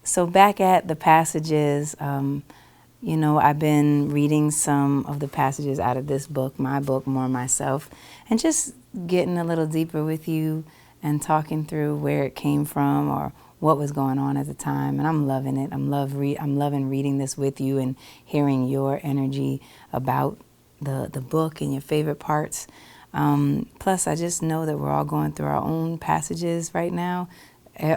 So back at the passages, I've been reading some of the passages out of this book, my book, More Myself, and just getting a little deeper with you and talking through where it came from or what was going on at the time. And I'm loving it. I'm loving reading this with you and hearing your energy about the book and your favorite parts. Plus, I just know that we're all going through our own passages right now,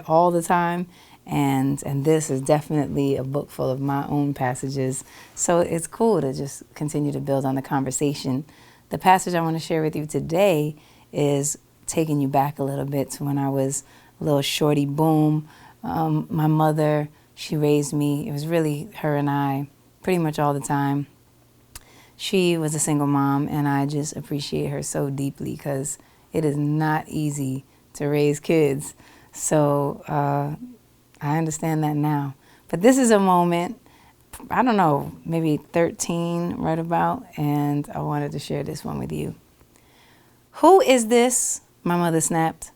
all the time. And this is definitely a book full of my own passages. So it's cool to just continue to build on the conversation. The passage I want to share with you today is taking you back a little bit to when I was a little shorty boom. My mother, she raised me. It was really her and I pretty much all the time. She was a single mom, and I just appreciate her so deeply because it is not easy to raise kids. So I understand that now. But this is a moment, I don't know, maybe 13 right about, and I wanted to share this one with you. Who is this? My mother snapped.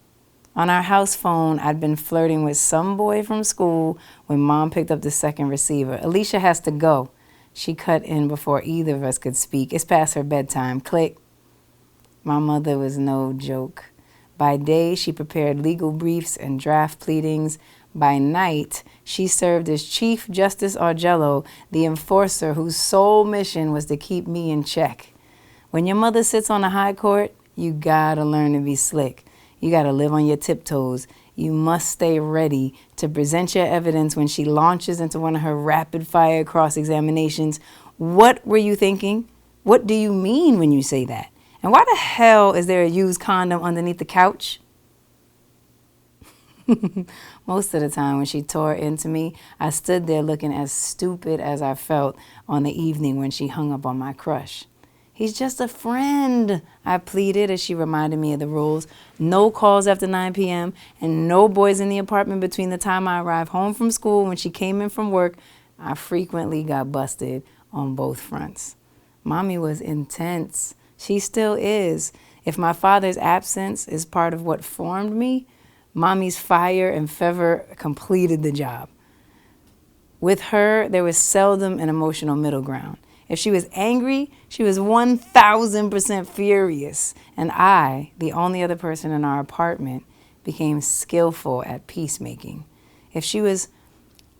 On our house phone, I'd been flirting with some boy from school when Mom picked up the second receiver. Alicia has to go. She cut in before either of us could speak. It's past her bedtime. Click. My mother was no joke. By day, she prepared legal briefs and draft pleadings. By night, she served as Chief Justice Argello, the enforcer whose sole mission was to keep me in check. When your mother sits on the high court, you gotta learn to be slick. You gotta live on your tiptoes. You must stay ready to present your evidence when she launches into one of her rapid-fire cross-examinations. What were you thinking? What do you mean when you say that? And why the hell is there a used condom underneath the couch? Most of the time when she tore into me, I stood there looking as stupid as I felt on the evening when she hung up on my crush. He's just a friend, I pleaded as she reminded me of the rules. No calls after 9 p.m. and no boys in the apartment between the time I arrived home from school when she came in from work. I frequently got busted on both fronts. Mommy was intense. She still is. If my father's absence is part of what formed me, Mommy's fire and fervor completed the job. With her, there was seldom an emotional middle ground. If she was angry, she was 1,000% furious. And I, the only other person in our apartment, became skillful at peacemaking. If she was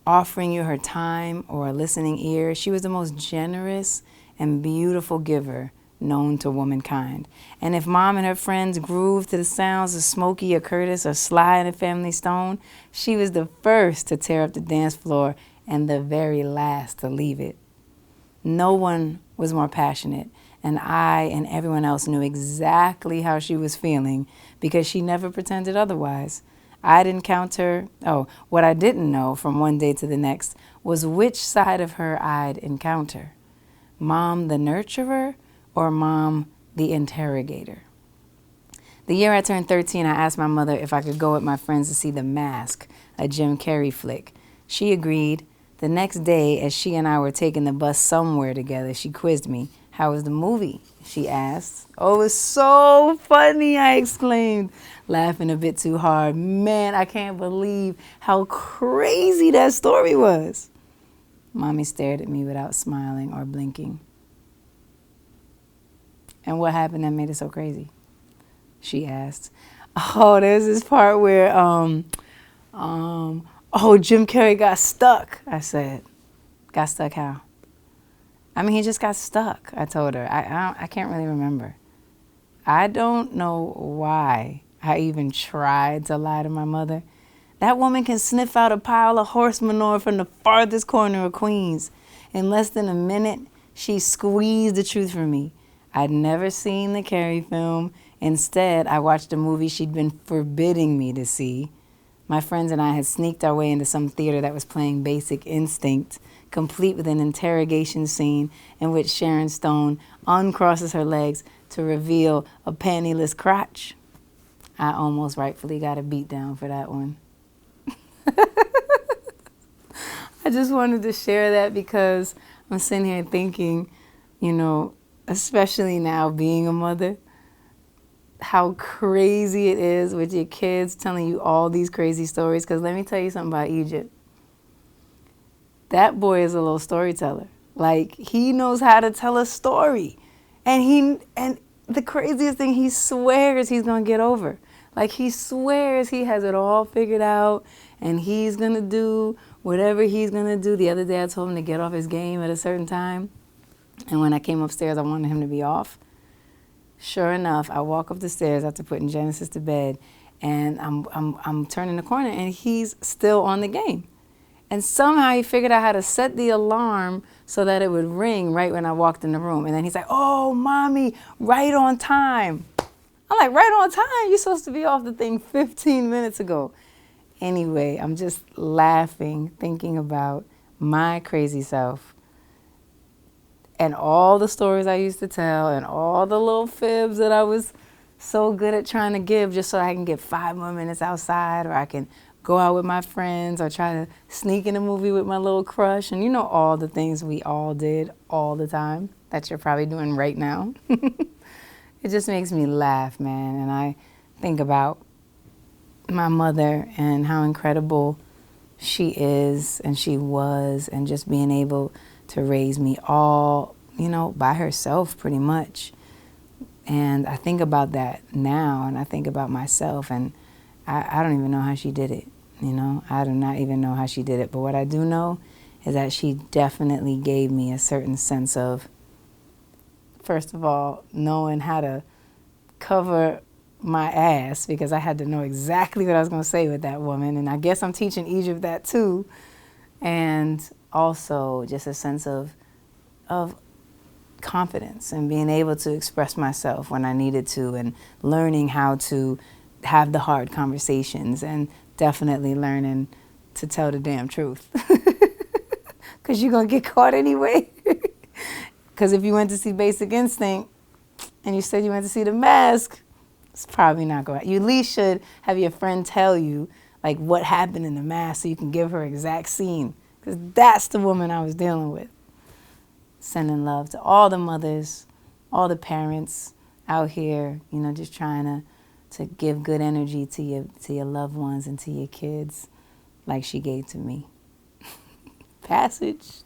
offering you her time or a listening ear, she was the most generous and beautiful giver known to womankind. And if Mom and her friends grooved to the sounds of Smokey or Curtis or Sly and the Family Stone, she was the first to tear up the dance floor and the very last to leave it. No one was more passionate, and I and everyone else knew exactly how she was feeling because she never pretended otherwise. What I didn't know from one day to the next was which side of her I'd encounter. Mom the nurturer or Mom the interrogator. The year I turned 13, I asked my mother if I could go with my friends to see The Mask, a Jim Carrey flick. She agreed. The next day, as she and I were taking the bus somewhere together, she quizzed me. How was the movie? She asked. Oh, it was so funny, I exclaimed, laughing a bit too hard. Man, I can't believe how crazy that story was. Mommy stared at me without smiling or blinking. And what happened that made it so crazy? She asked. Oh, there's this part where, Jim Carrey got stuck, I said. Got stuck how? I mean, he just got stuck, I told her. I can't really remember. I don't know why I even tried to lie to my mother. That woman can sniff out a pile of horse manure from the farthest corner of Queens. In less than a minute, she squeezed the truth from me. I'd never seen the Carrey film. Instead, I watched a movie she'd been forbidding me to see. My friends and I had sneaked our way into some theater that was playing Basic Instinct, complete with an interrogation scene in which Sharon Stone uncrosses her legs to reveal a pantyless crotch. I almost rightfully got a beat down for that one. I just wanted to share that because I'm sitting here thinking, especially now being a mother, how crazy it is with your kids telling you all these crazy stories. Because let me tell you something about Egypt. That boy is a little storyteller. Like, he knows how to tell a story. And the craziest thing, he swears he's going to get over. Like, he swears he has it all figured out and he's going to do whatever he's going to do. The other day I told him to get off his game at a certain time. And when I came upstairs, I wanted him to be off. Sure enough, I walk up the stairs after putting Genesis to bed, and I'm turning the corner, and he's still on the game. And somehow he figured out how to set the alarm so that it would ring right when I walked in the room. And then he's like, "Oh, mommy, right on time." I'm like, "Right on time? You're supposed to be off the thing 15 minutes ago." Anyway, I'm just laughing, thinking about my crazy self and all the stories I used to tell and all the little fibs that I was so good at trying to give just so I can get 5 more minutes outside, or I can go out with my friends, or try to sneak in a movie with my little crush. And you know, all the things we all did all the time that you're probably doing right now. It just makes me laugh, man. And I think about my mother and how incredible she is and she was, and just being able to raise me all, you know, by herself pretty much. And I think about that now, and I think about myself, and I don't even know how she did it, you know. I do not even know how she did it. But what I do know is that she definitely gave me a certain sense of, first of all, knowing how to cover my ass, because I had to know exactly what I was going to say with that woman. And I guess I'm teaching Egypt that too. And also just a sense of confidence and being able to express myself when I needed to, and learning how to have the hard conversations, and definitely learning to tell the damn truth. Because you're going to get caught anyway. Because if you went to see Basic Instinct and you said you went to see The Mask, it's probably not going to. You at least should have your friend tell you like what happened in The Mask so you can give her exact scene. Because that's the woman I was dealing with. Sending love to all the mothers, all the parents out here, you know, just trying to give good energy to your loved ones and to your kids like she gave to me. Passage.